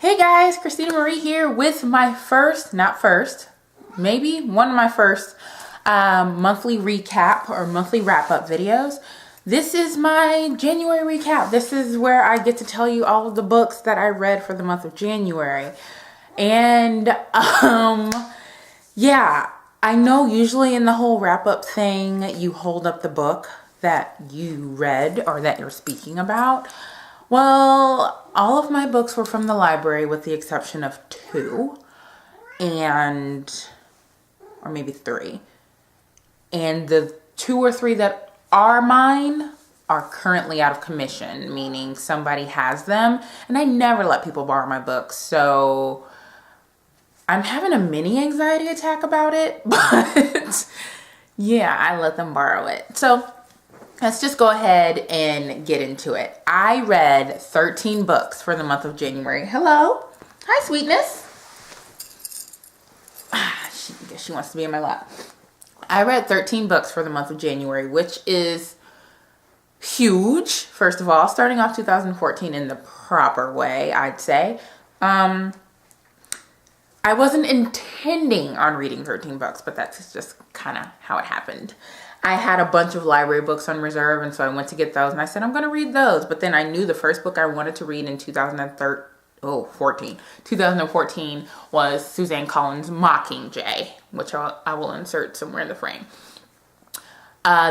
Hey guys, Christina Marie here with my maybe one of my first monthly recap or monthly wrap-up videos. This is my January recap. This is where I get to tell you all of the books that I read for the month of January. And yeah, I know usually in the whole wrap-up thing, you hold up the book that you read or that you're speaking about. Well, all of my books were from the library with the exception of two, or maybe three. And the 2 or 3 that are mine are currently out of commission, meaning somebody has them. And I never let people borrow my books, so I'm having a mini anxiety attack about it, but yeah, I let them borrow it. So let's just go ahead and get into it. I read 13 books for the month of January. Hello. Hi, sweetness. She wants to be in my lap. I read 13 books for the month of January, which is huge. First of all, starting off 2014 in the proper way, I'd say. I wasn't intending on reading 13 books, but that's just kind of how it happened. I had a bunch of library books on reserve, and so I went to get those, and I said, I'm going to read those. But then I knew the first book I wanted to read in 2014 was Suzanne Collins' Mockingjay, which I will insert somewhere in the frame.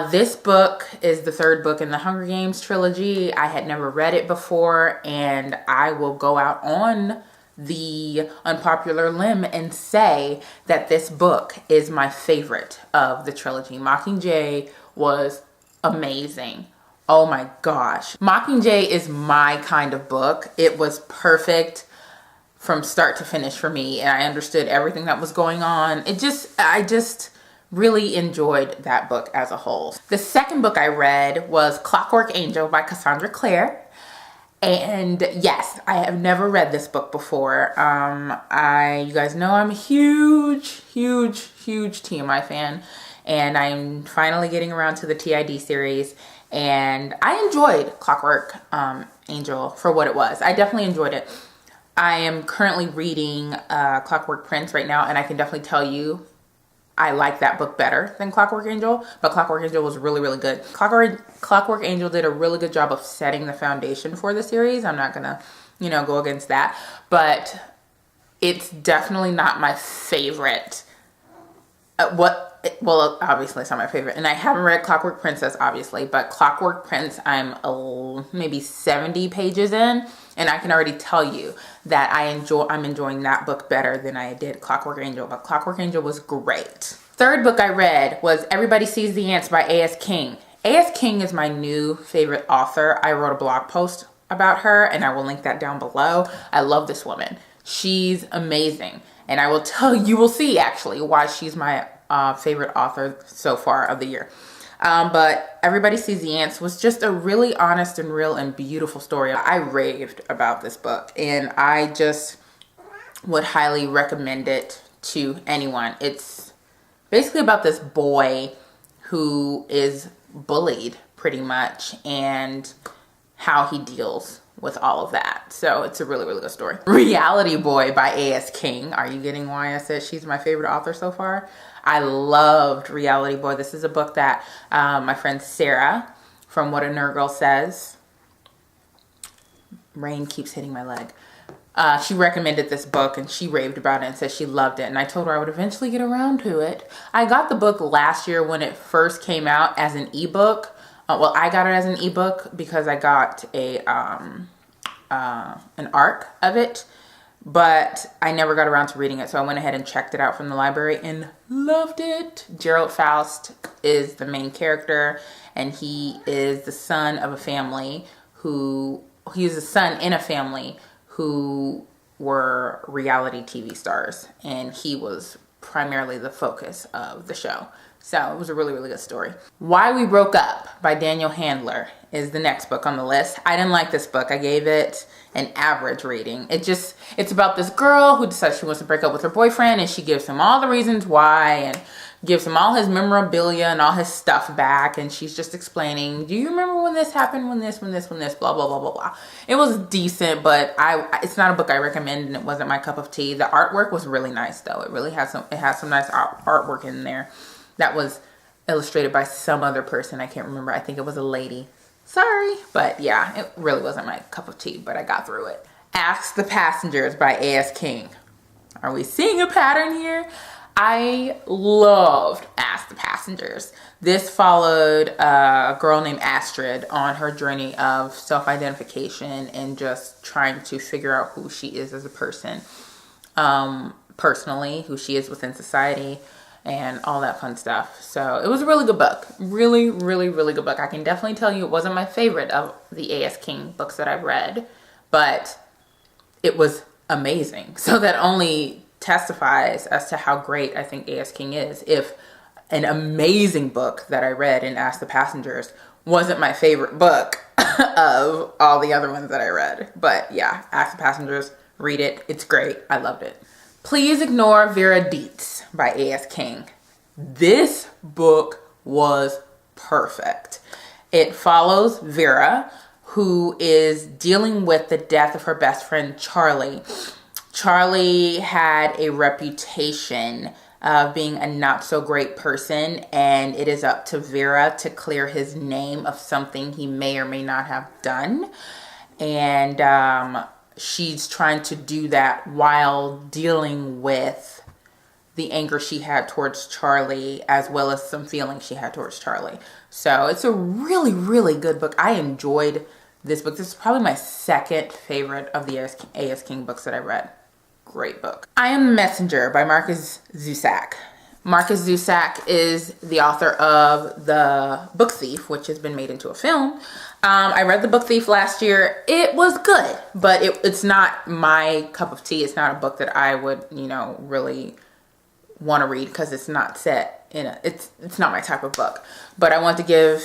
This book is the 3rd book in the Hunger Games trilogy. I had never read it before, and I will go out on the unpopular limb and say that this book is my favorite of the trilogy. Mockingjay was amazing. Oh my gosh. Mockingjay is my kind of book. It was perfect from start to finish for me, and I understood everything that was going on. I just really enjoyed that book as a whole. The second book I read was Clockwork Angel by Cassandra Clare. And yes, I have never read this book before. You guys know I'm a huge TMI fan, and I'm finally getting around to the TID series, and I enjoyed Clockwork Angel for what it was. I definitely enjoyed it. I am currently reading Clockwork Prince right now, and I can definitely tell you I like that book better than Clockwork Angel, but Clockwork Angel was really good. Clockwork Angel did a really good job of setting the foundation for the series. I'm not gonna, go against that, but it's definitely not my favorite. Well, obviously it's not my favorite, and I haven't read Clockwork Princess, obviously, but Clockwork Prince, I'm maybe 70 pages in, and I can already tell you that I'm enjoying that book better than I did Clockwork Angel, but Clockwork Angel was great. 3rd book I read was Everybody Sees the Ants by A.S. King. A.S. King is my new favorite author. I wrote a blog post about her, and I will link that down below. I love this woman. She's amazing, and I will you will see actually why she's my favorite author so far of the year. But Everybody Sees the Ants was just a really honest and real and beautiful story. I raved about this book, and I just would highly recommend it to anyone. It's basically about this boy who is bullied pretty much, and how he deals with all of that. So it's a really good story. Reality Boy by A.S. King. Are you getting why I said she's my favorite author so far? I loved Reality Boy. This is a book that my friend Sarah from What a Nerd Girl Says, rain keeps hitting my leg, she recommended this book, and she raved about it and said she loved it, and I told her I would eventually get around to it. I got the book last year when it first came out as an ebook. Well, I got it as an ebook because I got an ARC of it, but I never got around to reading it, so I went ahead and checked it out from the library and loved it. Gerald Faust is the main character, and he is the son of a family he's a son in a family who were reality TV stars, and he was primarily the focus of the show. So it was a really good story. Why We Broke Up by Daniel Handler is the next book on the list. I didn't like this book. I gave it an average rating. It's about this girl who decides she wants to break up with her boyfriend, and she gives him all the reasons why, and gives him all his memorabilia and all his stuff back, and she's just explaining, do you remember when this happened, when this, blah, blah, blah, blah, blah. It was decent, but it's not a book I recommend, and it wasn't my cup of tea. The artwork was really nice, though. It really has some nice artwork in there that was illustrated by some other person. I can't remember. I think it was a lady. Sorry. But yeah, it really wasn't my cup of tea, but I got through it. Ask the Passengers by A.S. King. Are we seeing a pattern here? I loved Ask the Passengers. This followed a girl named Astrid on her journey of self-identification and just trying to figure out who she is as a person, personally, who she is within society, and all that fun stuff. So it was a really good book. Really, really, really good book. I can definitely tell you it wasn't my favorite of the A.S. King books that I've read, but it was amazing. So that only testifies as to how great I think A.S. King is. If an amazing book that I read in Ask the Passengers wasn't my favorite book of all the other ones that I read. But yeah, Ask the Passengers, read it. It's great. I loved it. Please Ignore Vera Dietz by A.S. King. This book was perfect. It follows Vera, who is dealing with the death of her best friend, Charlie. Charlie had a reputation of being a not so great person, and it is up to Vera to clear his name of something he may or may not have done. And she's trying to do that while dealing with the anger she had towards Charlie, as well as some feelings she had towards Charlie. So it's a really, really good book. I enjoyed this book. This is probably my second favorite of the A.S. King books that I read. Great book. I Am the Messenger by Markus Zusak. Markus Zusak is the author of The Book Thief, which has been made into a film. I read The Book Thief last year. It was good, but it's not my cup of tea. It's not a book that I would, really want to read because it's not set in it's not my type of book. But I want to give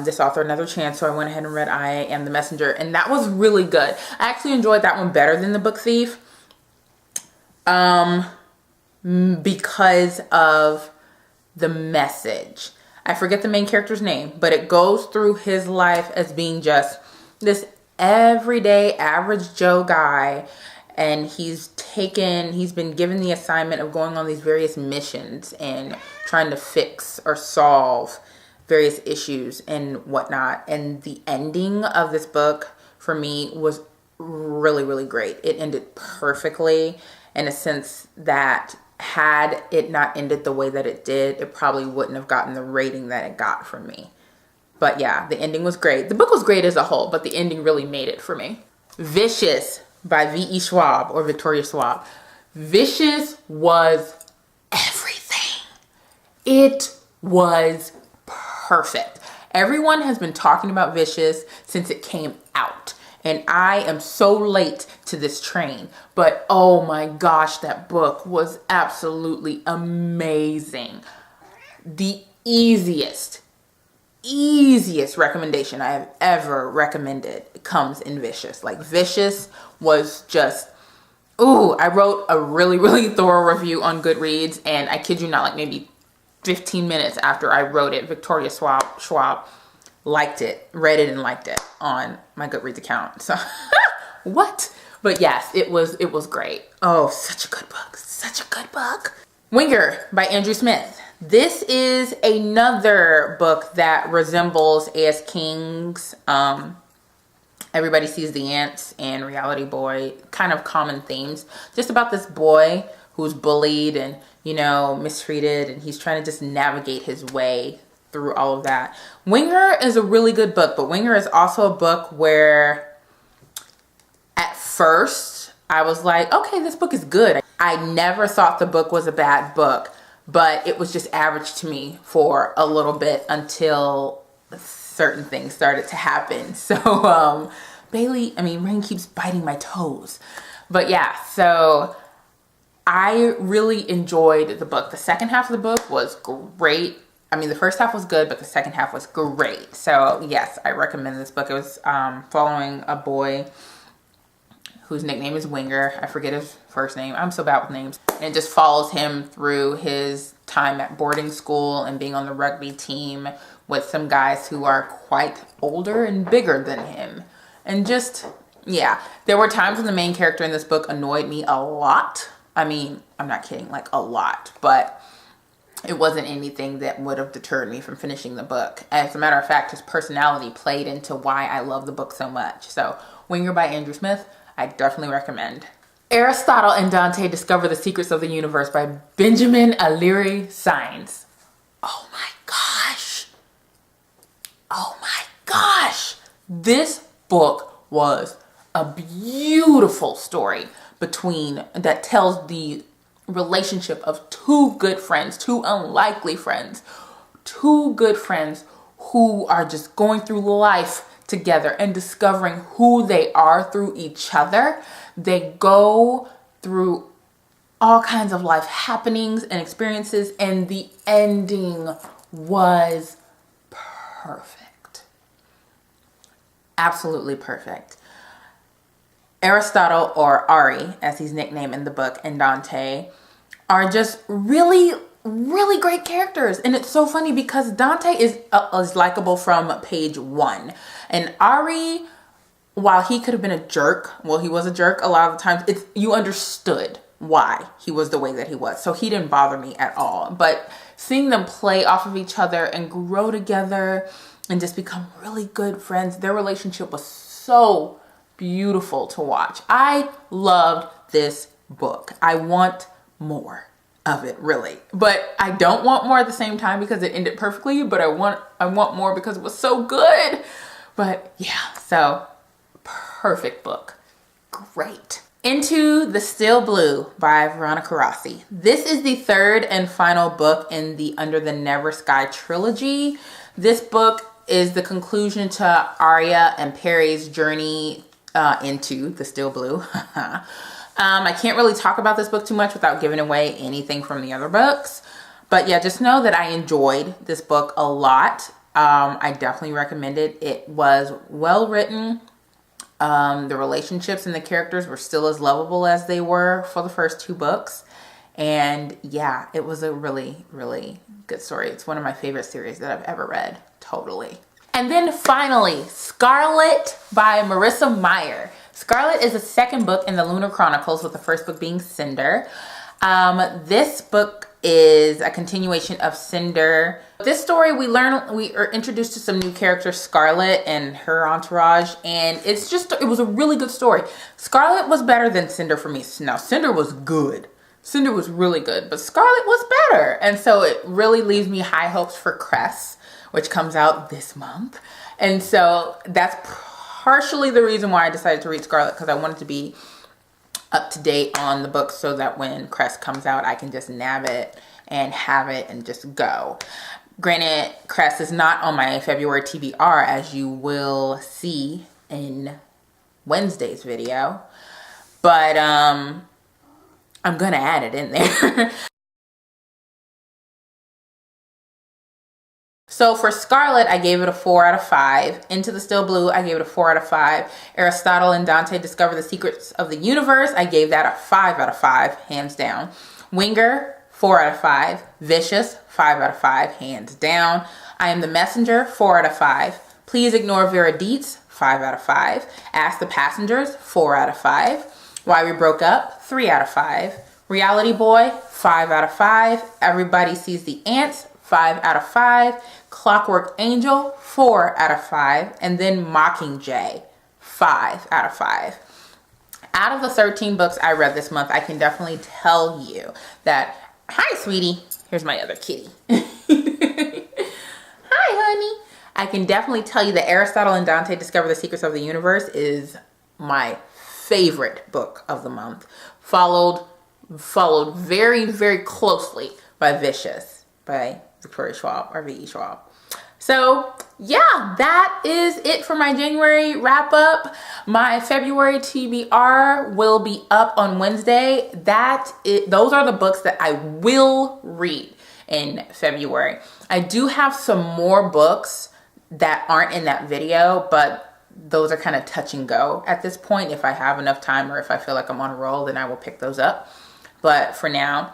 this author another chance, so I went ahead and read I Am the Messenger, and that was really good. I actually enjoyed that one better than The Book Thief. Because of the message. I forget the main character's name, but it goes through his life as being just this everyday average Joe guy, and he's been given the assignment of going on these various missions and trying to fix or solve various issues and whatnot. And the ending of this book for me was really, really great. It ended perfectly, in a sense that had it not ended the way that it did, it probably wouldn't have gotten the rating that it got from me. But yeah, the ending was great. The book was great as a whole, but the ending really made it for me. Vicious by V.E. Schwab, or Victoria Schwab. Vicious was everything. It was perfect. Everyone has been talking about Vicious since it came out. And I am so late to this train. But oh my gosh, that book was absolutely amazing. The easiest recommendation I have ever recommended comes in Vicious. Like, Vicious was just, I wrote a really, really thorough review on Goodreads, and I kid you not, like maybe 15 minutes after I wrote it, Victoria Schwab liked it, read it and liked it on my Goodreads account. So what? But yes, it was great. Oh, such a good book. Such a good book. Winger by Andrew Smith. This is another book that resembles A.S. King's Everybody Sees the Ants and Reality Boy, kind of common themes. Just about this boy who's bullied and, mistreated, and he's trying to just navigate his way through all of that. Winger is a really good book, but Winger is also a book where at first I was like, okay, this book is good. I never thought the book was a bad book, but it was just average to me for a little bit until certain things started to happen. So Rain keeps biting my toes. But yeah, so I really enjoyed the book. The second half of the book was great. The first half was good, but the second half was great. So yes, I recommend this book. It was following a boy whose nickname is Winger. I forget his first name. I'm so bad with names. And it just follows him through his time at boarding school and being on the rugby team with some guys who are quite older and bigger than him. And just, yeah, there were times when the main character in this book annoyed me a lot. I mean, I'm not kidding, like a lot, but it wasn't anything that would have deterred me from finishing the book. As a matter of fact, his personality played into why I love the book so much. So, Winger by Andrew Smith, I definitely recommend. Aristotle and Dante Discover the Secrets of the Universe by Benjamin Aliri Sainz. Oh my gosh. Oh my gosh. This book was a beautiful story that tells the relationship of two good friends, two unlikely friends, two good friends who are just going through life together and discovering who they are through each other. They go through all kinds of life happenings and experiences, and the ending was perfect. Absolutely perfect. Aristotle, or Ari, as he's nicknamed in the book, and Dante are just really, really great characters. And it's so funny because Dante is likable from page 1. And Ari, while he could have been a jerk, well, he was a jerk a lot of the times, you understood why he was the way that he was. So he didn't bother me at all. But seeing them play off of each other and grow together and just become really good friends, their relationship was so beautiful to watch. I loved this book. I want more of it, really. But I don't want more at the same time because it ended perfectly, but I want more because it was so good. But yeah, so perfect book. Great. Into the Still Blue by Veronica Rossi. This is the third and final book in the Under the Never Sky trilogy. This book is the conclusion to Arya and Perry's journey into the Still Blue. I can't really talk about this book too much without giving away anything from the other books. But yeah, just know that I enjoyed this book a lot. I definitely recommend it. It was well written. The relationships and the characters were still as lovable as they were for the first 2 books. And yeah, it was a really, really good story. It's one of my favorite series that I've ever read. Totally. And then finally, Scarlett by Marissa Meyer. Scarlett is the second book in the Lunar Chronicles, with the first book being Cinder. This book is a continuation of Cinder. This story, we are introduced to some new characters, Scarlett and her entourage, and it was a really good story. Scarlett was better than Cinder for me. Now, Cinder was good. Cinder was really good, but Scarlett was better. And so it really leaves me high hopes for Cress, which comes out this month. And so that's partially the reason why I decided to read Scarlett, because I wanted to be up to date on the book so that when Cress comes out, I can just nab it and have it and just go. Granted, Cress is not on my February TBR, as you will see in Wednesday's video, but I'm gonna add it in there. So for Scarlett, I gave it a 4 out of 5. Into the Still Blue, I gave it a 4 out of 5. Aristotle and Dante Discover the Secrets of the Universe, I gave that a 5 out of 5, hands down. Winger, 4 out of 5. Vicious, 5 out of 5, hands down. I Am the Messenger, 4 out of 5. Please Ignore Vera Dietz, 5 out of 5. Ask the Passengers, 4 out of 5. Why We Broke Up, 3 out of 5. Reality Boy, 5 out of 5. Everybody Sees the Ants, 5 out of 5. Clockwork Angel, 4 out of 5. And then Mockingjay, 5 out of 5. Out of the 13 books I read this month, I can definitely tell you that, hi sweetie, here's my other kitty. Hi honey. I can definitely tell you that Aristotle and Dante Discover the Secrets of the Universe is my favorite book of the month. Followed very, very closely by Vicious by Victoria Schwab, or V.E. Schwab. So yeah, that is it for my January wrap up. My February TBR will be up on Wednesday. Those are the books that I will read in February. I do have some more books that aren't in that video, but those are kind of touch and go at this point. If I have enough time or if I feel like I'm on a roll, then I will pick those up. But for now,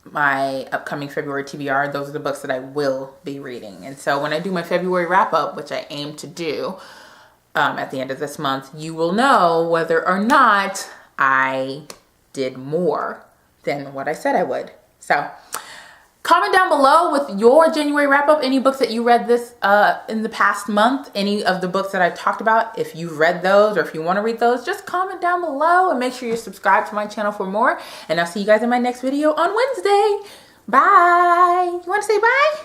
my upcoming February TBR, those are the books that I will be reading. And so when I do my February wrap up, which I aim to do at the end of this month, you will know whether or not I did more than what I said I would. So comment down below with your January wrap up, any books that you read this in the past month, any of the books that I talked about. If you've read those or if you want to read those, just comment down below and make sure you're subscribed to my channel for more. And I'll see you guys in my next video on Wednesday. Bye. You want to say bye?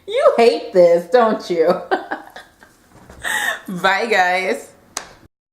You hate this, don't you? Bye, guys.